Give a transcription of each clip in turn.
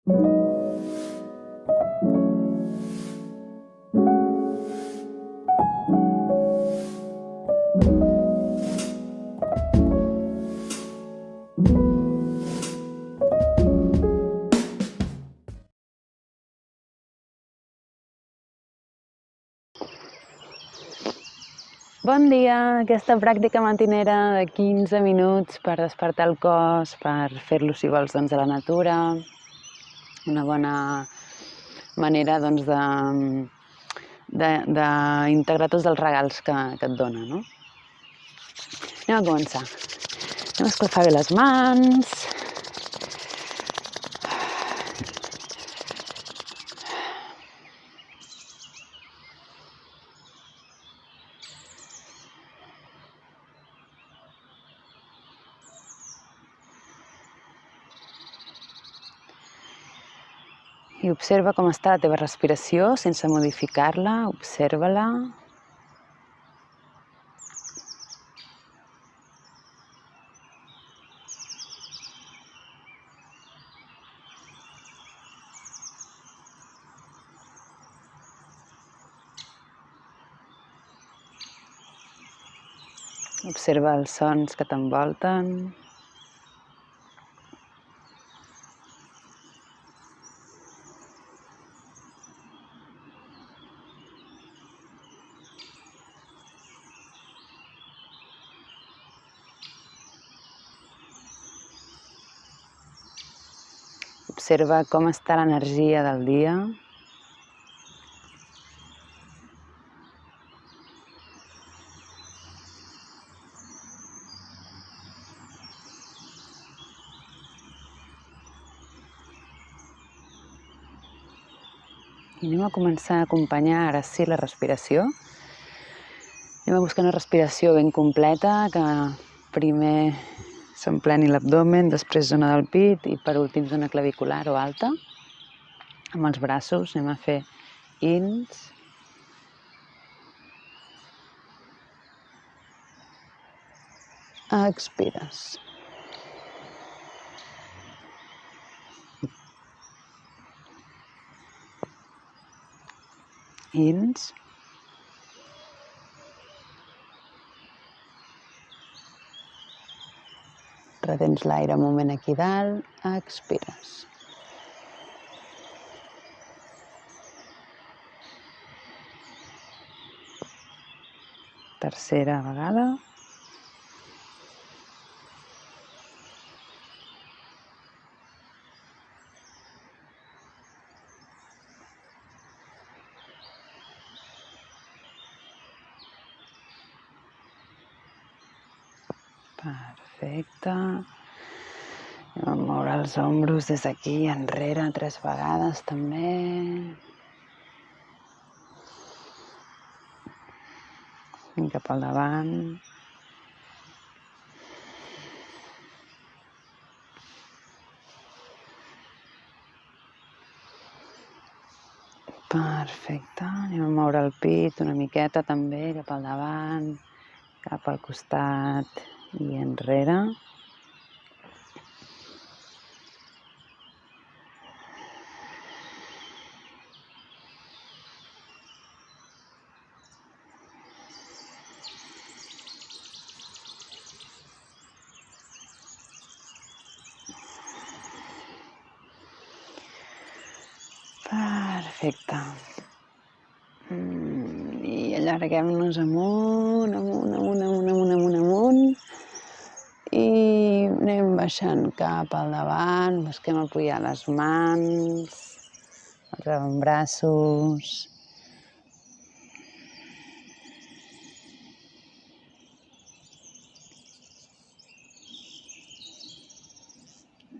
Bon dia! Aquesta pràctica matinera de 15 minuts per despertar el cos, per fer-lo, si vols, a la natura. Una bona manera d'integrar tots els regals que et dona, no? Anem a començar. Anem a escalfar bé les mans. I observa com està la teva respiració sense modificar-la, observa-la. Observa els sons que t'envolten. Observa com està l'energia del dia. I anem a començar a acompanyar ara sí la respiració. Anem a buscar una respiració ben completa, que primer s'empleni l'abdomen, després zona del pit i per últim zona clavicular o alta. Amb els braços anem a fer ins. Expires. Ins. Retens l'aire un moment aquí dalt, expires. Tercera vegada. Perfecte. Anem a moure els ombros des d'aquí enrere 3 vegades també. I cap al davant. Perfecte. Anem a moure el pit una miqueta també cap al davant, cap al costat i enrere. Perfecte. I allarguem-nos amunt, amunt, amunt, amunt, amunt, amunt, amunt. I anem baixant cap al davant, busquem apoyar les mans, els avantbraços.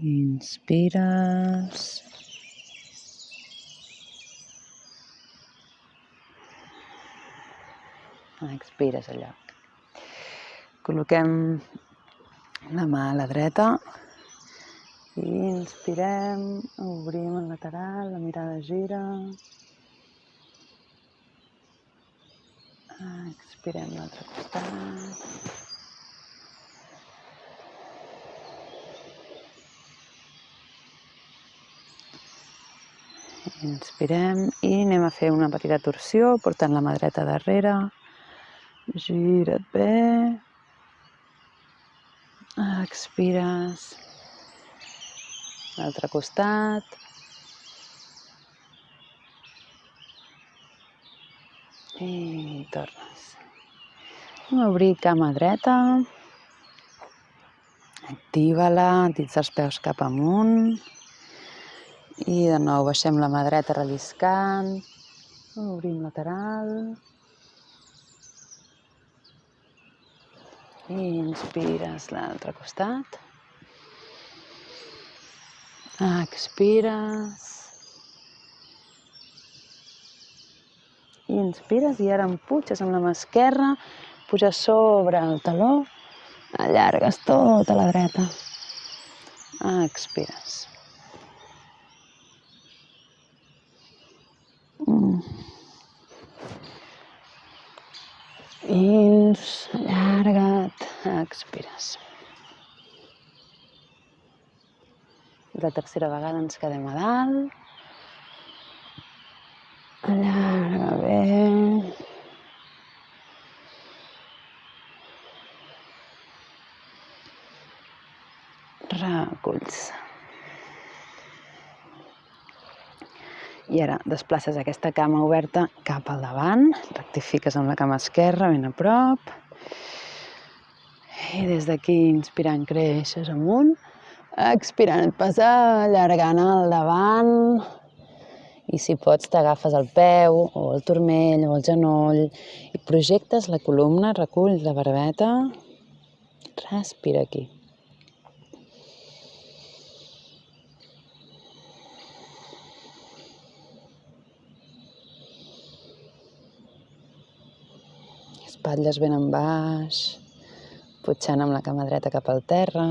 Inspires. Expires al lloc. Col·loquem la mà a la dreta i inspirem, obrim el lateral, la mirada gira. Expirem l'altre costat. Inspirem i anem a fer una petita torsió, portant la mà dreta darrere. Gira't bé. Expires. L'altre costat. I tornes. Obrir cama dreta. Activa-la, dits dels peus cap amunt. I de nou baixem la mà dreta relliscant. Obrim lateral. I inspires l'altre costat. Expires. Inspires i ara empuixes amb la mà esquerra, puges sobre el taló, allargues tota la dreta. Expires. Allarga't, expires. I la tercera vegada ens quedem a dalt. Allarga bé. Reculls. I ara desplaces aquesta cama oberta cap al davant, rectifiques amb la cama esquerra ben a prop. I des d'aquí, inspirant, creixes amunt. Expirant, et vas allargant al davant. I si pots, t'agafes el peu, o el turmell, o el genoll, i projectes la columna, reculls la barbeta. Respira aquí. Espatlles ben en baix, putxant amb la cama dreta cap al terra.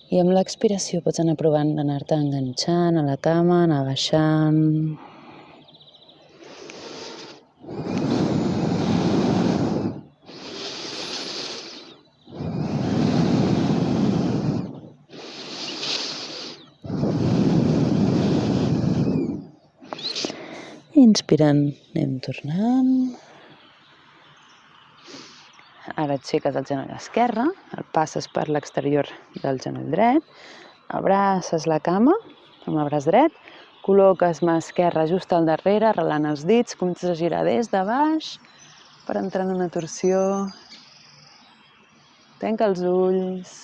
I amb l'expiració pots anar provant d'anar-te enganxant a la cama, anar baixant. Inspirant, anem tornant. Ara aixeques el genoll esquerre, el passes per l'exterior del genoll dret, abraces la cama amb el braç dret, col·loques mà esquerra just al darrere, arrelant els dits, comences a girar des de baix per entrar en una torsió. Tanca els ulls.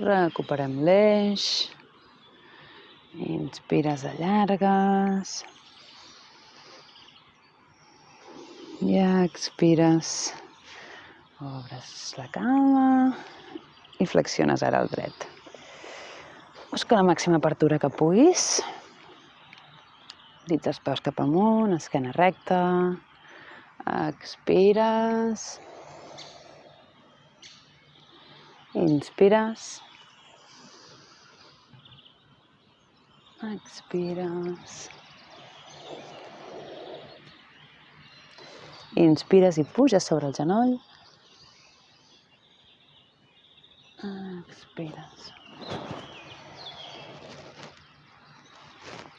Recuperem l'eix. Inspires, allargues. I expires. Obres la cama i flexiones ara el dret. Busca la màxima apertura que puguis. Dits els peus cap amunt, esquena recta. Expires. Inspires. Expires. Inspires i puges sobre el genoll. Expires.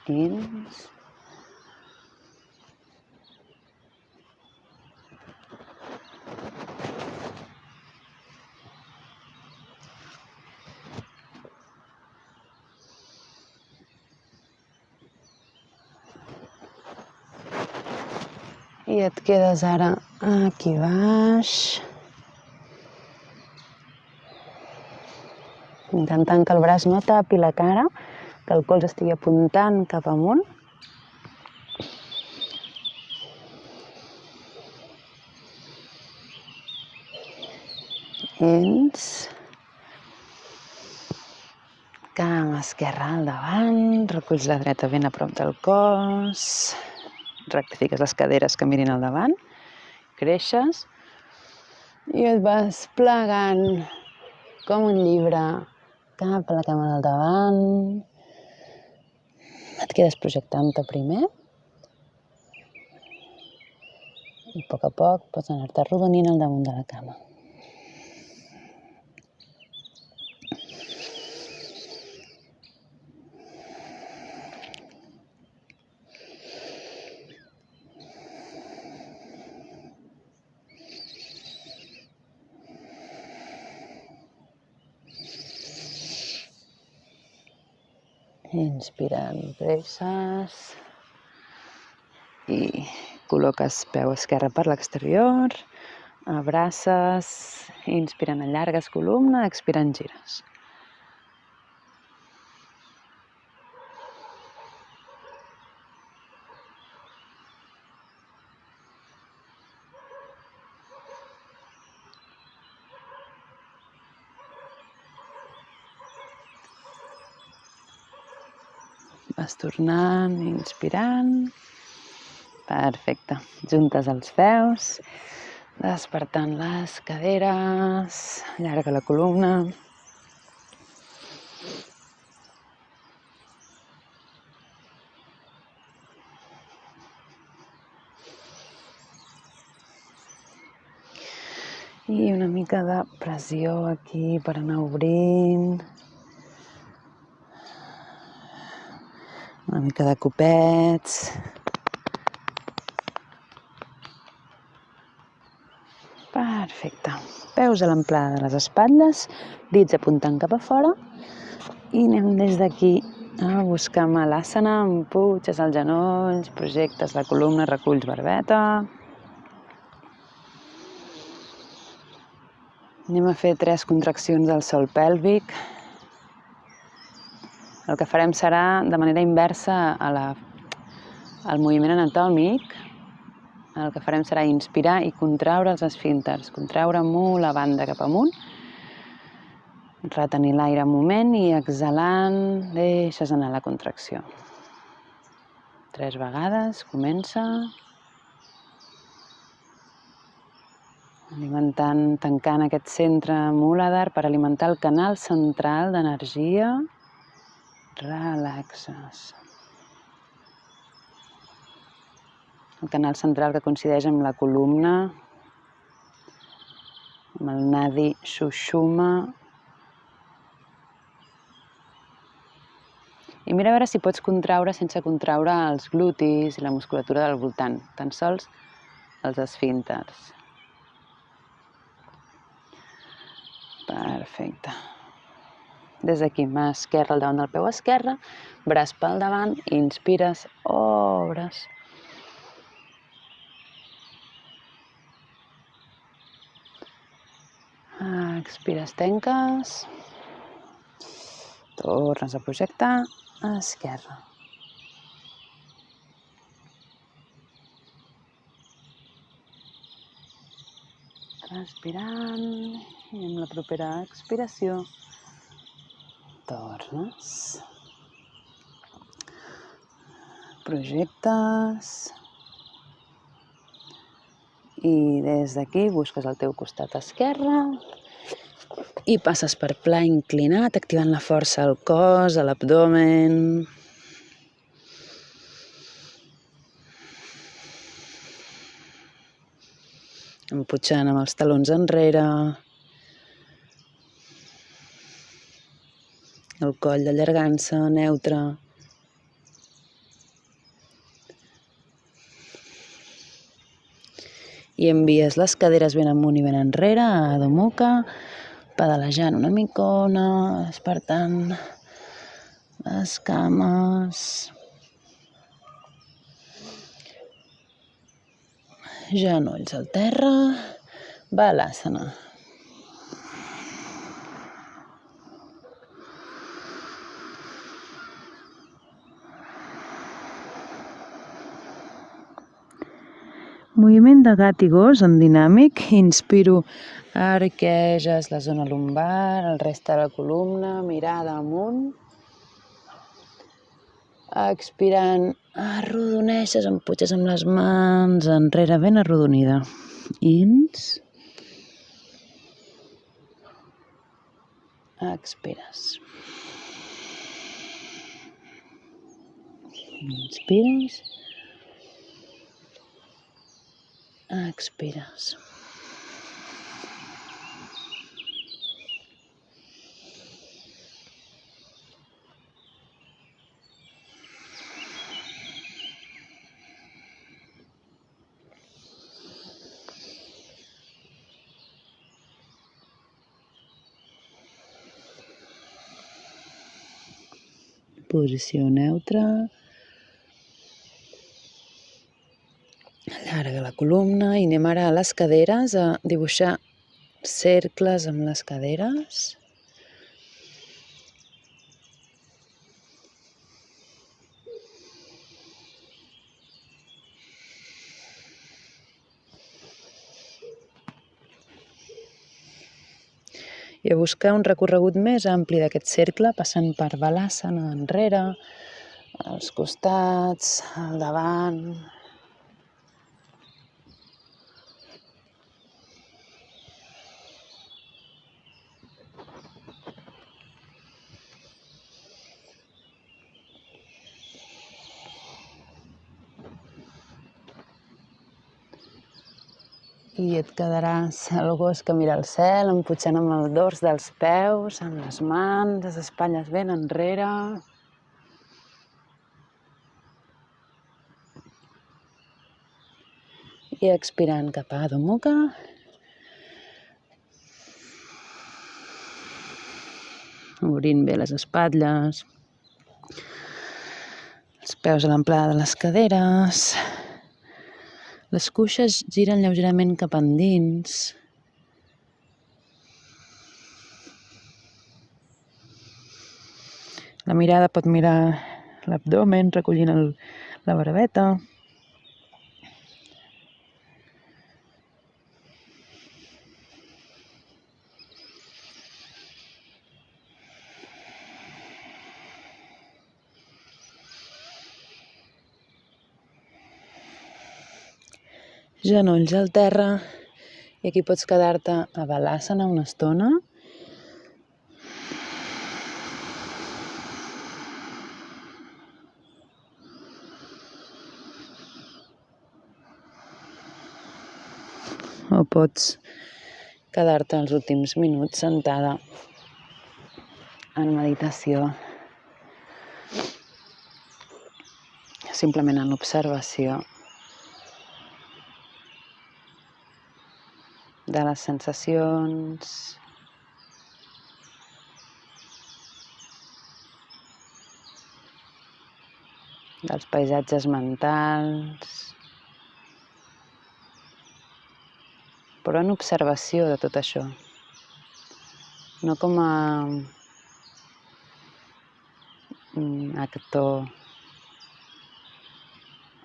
Ins. I et quedes ara aquí baix, intentant que el braç no tapi la cara, que el colze estigui apuntant cap amunt. Ins. Cama esquerra al davant, reculls la dreta ben a prop del cos. Rectifiques les caderes que mirin al davant, creixes i et vas plegant com un llibre cap a la cama del davant. Quedes projectant-te primer i a poc pots anar-te arrodonint al damunt de la cama. Inspirant, presses i col·loques peu esquerre per l'exterior, abraces, inspirant allargues columna, expirant gires. Vas tornant, inspirant. Perfecte. Juntes els peus, despertant les caderes, allarga la columna. I una mica de pressió aquí per anar obrint. Una mica de copets. Perfecte. Peus a l'amplada de les espatlles, dits apuntant cap a fora. I anem des d'aquí a buscar malasana, empuixes els genolls, projectes la columna, reculls barbeta. Anem a fer 3 contraccions del sòl pèlvic. El que farem serà de manera inversa al moviment anatòmic. El que farem serà inspirar i contraure els esfínters, contraure molt la banda cap amunt, retenir l'aire un moment i exhalant deixes anar la contracció. 3 vegades, comença. Tancant aquest centre Muladhara per alimentar el canal central d'energia. Relaxes. El canal central que coincideix amb la columna, amb el Nadi Sushumna. I mira a veure si pots contraure sense contraure els glutis i la musculatura del voltant, tan sols els esfínters. Perfecte. Des d'aquí, mà esquerra al davant del peu esquerre, braç pel davant, inspires, obres. Expires, tanques. Tornes a projectar, esquerra. Respirant i amb la propera expiració tornes. Projectes. I des d'aquí busques el teu costat esquerre i passes per pla inclinat, activant la força al cos, a l'abdomen. Emputxant amb els talons enrere. El coll allargant-se, neutre. I envies les caderes ben amunt i ben enrere, a Adho Mukha, pedalejant una micona, despertant les cames. Genolls al terra, balasana. Moviment de gat i gos en dinàmic. Inspiro, arqueges la zona lumbar, el reste de la columna, mirada amunt. Expirant, arrodoneixes, emputxes amb les mans enrere, ben arrodonida. Ins. Expires. Inspires. Expires. Posició neutra. Allarga la columna i anem ara a les caderes, a dibuixar cercles amb les caderes. I a buscar un recorregut més ampli d'aquest cercle, passant per Balasana enrere, als costats, al davant. I et quedaràs al gos que mira al cel, empujant amb el dors dels peus, amb les mans, les espatlles ben enrere. I expirant cap a Adho Mukha. Obrint bé les espatlles. Els peus a l'amplada de les caderes. Les cuixes giren lleugerament cap endins. La mirada pot mirar l'abdomen, recollint la barbeta. Genolls al terra, i aquí pots quedar-te a Balasana una estona. O pots quedar-te els últims minuts sentada en meditació, simplement en l'observació de les sensacions, dels paisatges mentals, però en observació de tot això, no com a actor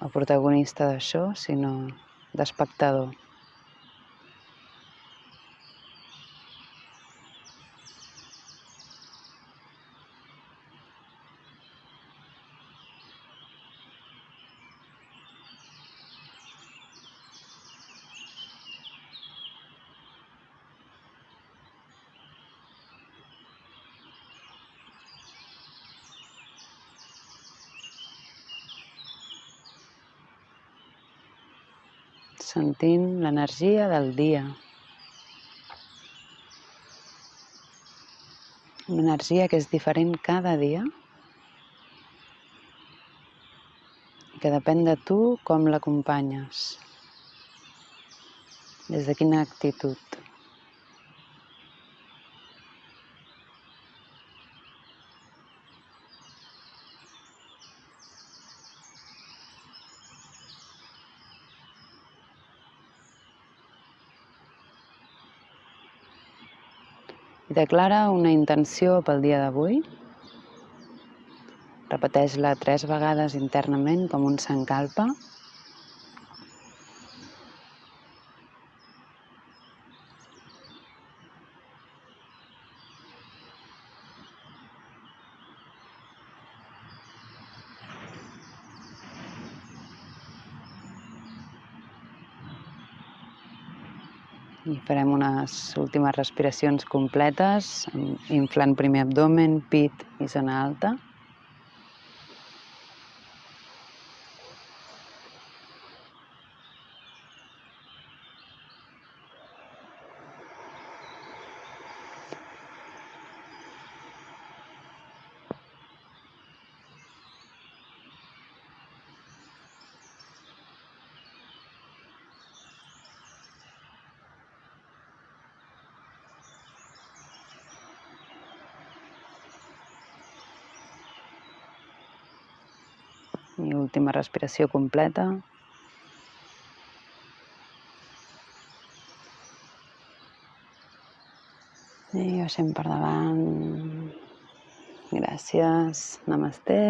o protagonista d'això, sinó d'espectador. Sentint l'energia del dia. Una energia que és diferent cada dia, que depèn de tu com l'acompanyes, des de quina actitud. I declara una intenció pel dia d'avui. Repeteix-la 3 vegades internament com un sankalpa. I farem unes últimes respiracions completes, inflant primer abdomen, pit i zona alta. I última respiració completa. I baixem per davant. Gràcies. Namasté.